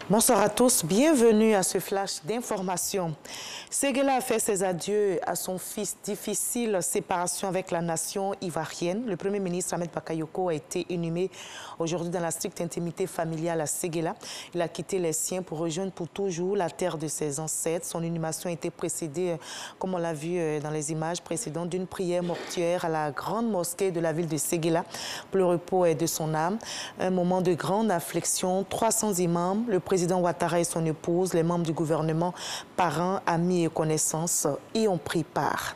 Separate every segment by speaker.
Speaker 1: Bonsoir à tous, bienvenue à ce flash d'information. Séguéla a fait ses adieux à son fils. Difficile séparation avec la nation ivoirienne. Le Premier ministre Ahmed Bakayoko a été inhumé aujourd'hui dans la stricte intimité familiale à Séguéla. Il a quitté les siens pour rejoindre pour toujours la terre de ses ancêtres. Son inhumation a été précédée, comme on l'a vu dans les images précédentes, d'une prière mortuaire à la grande mosquée de la ville de Séguéla pour le repos de son âme. Un moment de grande affliction. 300 imams, le président Ouattara et son épouse, les membres du gouvernement, parents, amis et connaissances y ont pris part.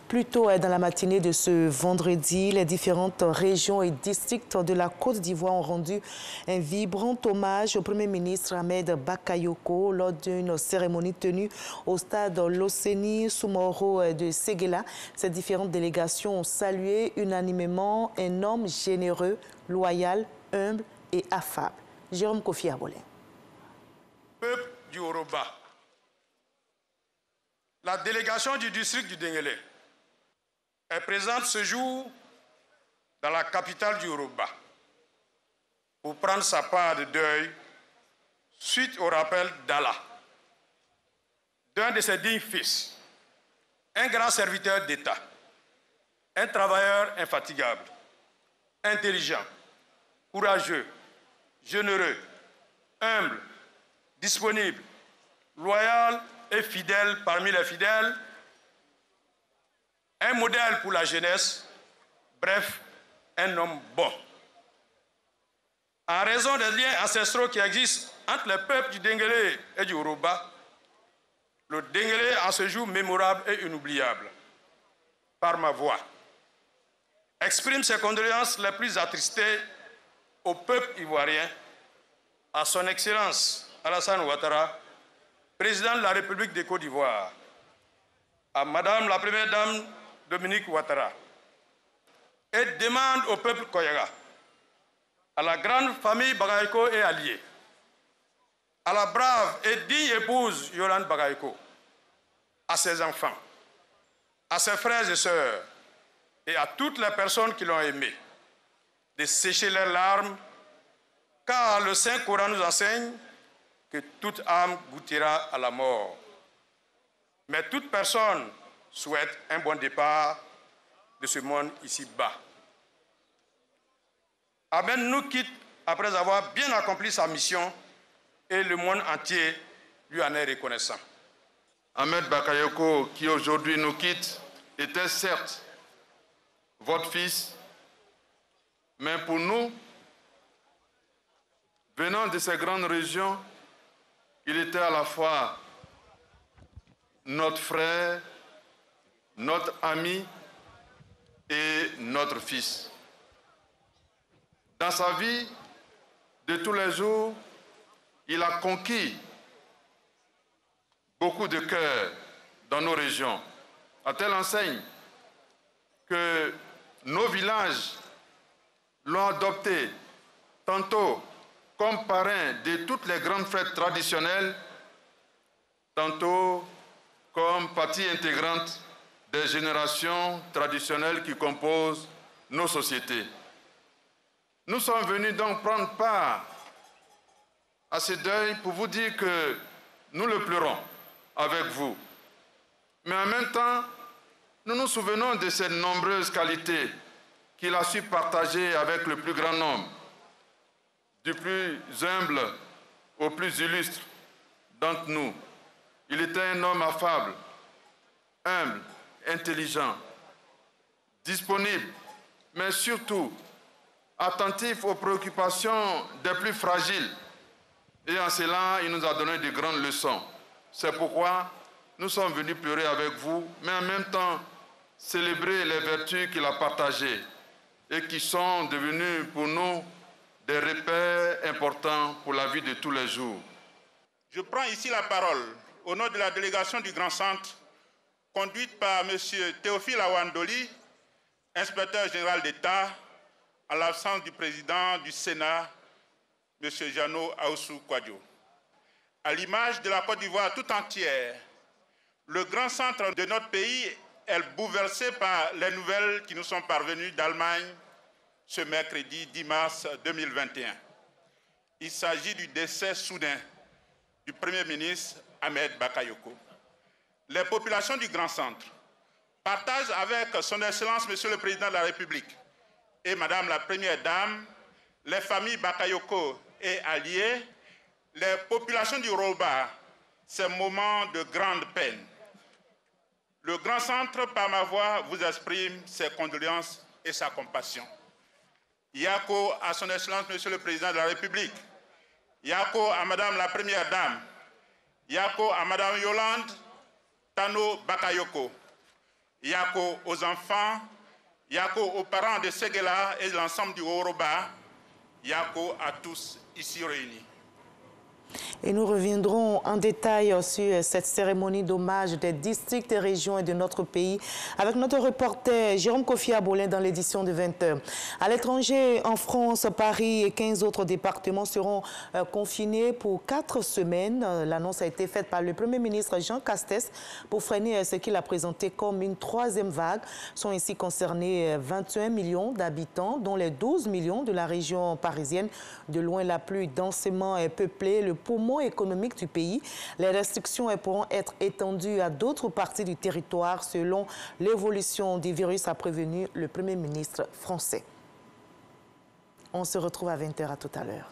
Speaker 1: Plus tôt dans la matinée de ce vendredi, les différentes régions et districts de la Côte d'Ivoire ont rendu un vibrant hommage au Premier ministre Ahmed Bakayoko lors d'une cérémonie tenue au stade Losséni Soumoro de Séguéla. Ces différentes délégations ont salué unanimement un homme généreux, loyal, humble et affable. Jérôme Kofi Abolé.
Speaker 2: Peuple du Yoruba, la délégation du district du Denguélé est présente ce jour dans la capitale du Yoruba pour prendre sa part de deuil suite au rappel d'Allah, d'un de ses dignes fils, un grand serviteur d'État, un travailleur infatigable, intelligent, courageux, généreux, humble, disponible, loyal et fidèle parmi les fidèles, un modèle pour la jeunesse, bref, un homme bon. En raison des liens ancestraux qui existent entre les peuples du Denguélé et du Yoruba, le Denguélé en ce jour mémorable et inoubliable, par ma voix, exprime ses condoléances les plus attristées au peuple ivoirien, à son Excellence Alassane Ouattara, président de la République de Côte d'Ivoire, à Madame la Première Dame Dominique Ouattara, et demande au peuple Koyaga, à la grande famille Bagayoko et alliés, à la brave et digne épouse Yolande Bagayoko, à ses enfants, à ses frères et sœurs, et à toutes les personnes qui l'ont aimé, de sécher leurs larmes, car le Saint-Coran nous enseigne que toute âme goûtera à la mort. Mais toute personne souhaite un bon départ de ce monde ici-bas. Ahmed nous quitte après avoir bien accompli sa mission et le monde entier lui en est reconnaissant.
Speaker 3: Ahmed Bakayoko, qui aujourd'hui nous quitte, était certes votre fils, mais pour nous, venant de ces grandes régions, il était à la fois notre frère, notre ami et notre fils. Dans sa vie de tous les jours, il a conquis beaucoup de cœurs dans nos régions, à telle enseigne que nos villages l'ont adopté tantôt comme parrain de toutes les grandes fêtes traditionnelles, tantôt comme partie intégrante des générations traditionnelles qui composent nos sociétés. Nous sommes venus donc prendre part à ce deuil pour vous dire que nous le pleurons avec vous. Mais en même temps, nous nous souvenons de ces nombreuses qualités qu'il a su partager avec le plus grand nombre, du plus humble au plus illustre d'entre nous. Il était un homme affable, humble, intelligent, disponible, mais surtout attentif aux préoccupations des plus fragiles. Et en cela, il nous a donné de grandes leçons. C'est pourquoi nous sommes venus pleurer avec vous, mais en même temps célébrer les vertus qu'il a partagées et qui sont devenues pour nous des repères importants pour la vie de tous les jours.
Speaker 4: Je prends ici la parole au nom de la délégation du Grand Centre, conduite par M. Théophile Awandoli, inspecteur général d'État, à l'absence du président du Sénat, M. Jano Aoussou Kouadio. À l'image de la Côte d'Ivoire tout entière, le Grand Centre de notre pays est bouleversé par les nouvelles qui nous sont parvenues d'Allemagne ce mercredi 10 mars 2021. Il s'agit du décès soudain du Premier ministre Ahmed Bakayoko. Les populations du Grand Centre partagent avec son Excellence Monsieur le Président de la République et Madame la Première Dame, les familles Bakayoko et alliés, les populations du Yoruba, ces moments de grande peine. Le Grand Centre, par ma voix, vous exprime ses condoléances et sa compassion. Yako à son Excellence Monsieur le Président de la République, Yako à Madame la Première Dame, Yako à Madame Yolande Tano Bakayoko, Yako aux enfants, Yako aux parents de Séguéla et de l'ensemble du Yoruba, Yako à tous ici réunis.
Speaker 1: Et nous reviendrons en détail sur cette cérémonie d'hommage des districts et régions et de notre pays avec notre reporter Jérôme Kofi Abolin dans l'édition de 20h. À l'étranger, en France, Paris et 15 autres départements seront confinés pour 4 semaines. L'annonce a été faite par le Premier ministre Jean Castex pour freiner ce qu'il a présenté comme une 3e vague. Sont ici concernés 21 millions d'habitants, dont les 12 millions de la région parisienne, de loin la plus densément peuplée, le poumon économique du pays. Les restrictions pourront être étendues à d'autres parties du territoire selon l'évolution du virus, a prévenu le Premier ministre français. On se retrouve à 20h, à tout à l'heure.